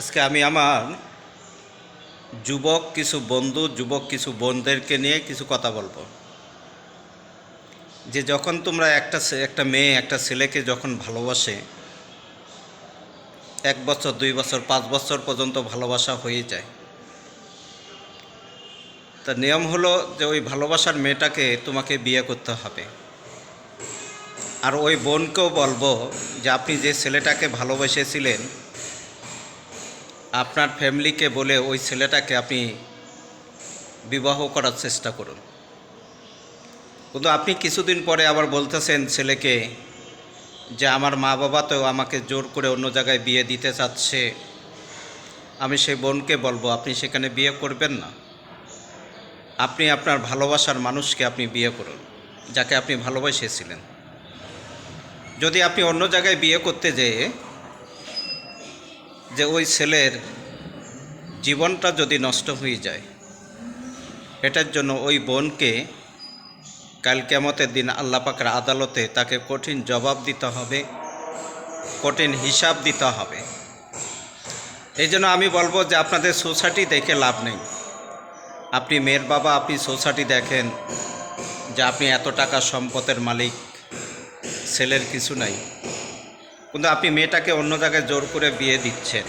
আজকে আমি আমার যুবক কিছু বন্ধু যুবক কিছু বোনদেরকে নিয়ে কিছু কথা বলবো। যে যখন তোমরা একটা মেয়ে একটা ছেলেকে যখন ভালোবাসে, 1 বছর 2 বছর 5 বছর পর্যন্ত ভালোবাসা হয়ে যায়, তা নিয়ম হলো যে ওই ভালোবাসার মেয়েটাকে তোমাকে বিয়ে করতে হবে। আর ওই বোনকেও বলবো যে আপনি যে ছেলেটাকে ভালোবেসেছিলেন, আপনার ফ্যামিলিকে বলে ওই ছেলেটাকে আপনি বিবাহ করার চেষ্টা করুন। কিন্তু আপনি কিছুদিন পরে আবার বলতেছেন ছেলেকে যে আমার মা বাবা তো আমাকে জোর করে অন্য জায়গায় বিয়ে দিতে চাচ্ছে। আমি সেই বোনকে বলবো আপনি সেখানে বিয়ে করবেন না। আপনি আপনার ভালোবাসার মানুষকে আপনি বিয়ে করুন, যাকে আপনি ভালোবেসেছিলেন। যদি আপনি অন্য জায়গায় বিয়ে করতে যেয়ে যে ওই ছেলের জীবনটা যদি নষ্ট হয়ে যায়, এটার জন্য ওই বোনকে কাল কিয়ামতের দিন আল্লাহ পাকের আদালতে তাকে কঠিন জবাব দিতে হবে, কঠিন হিসাব দিতে হবে। এই জন্য আমি বলবো যে আপনাদের সোসাইটি দেখে লাভ নেই। আপনি মেয়ের বাবা, আপনি সোসাইটি দেখেন যে আপনি এত টাকা সম্পদের মালিক, ছেলের কিছু নাই, কিন্তু আপনি মেয়েটাকে অন্য জায়গায় জোর করে বিয়ে দিচ্ছেন।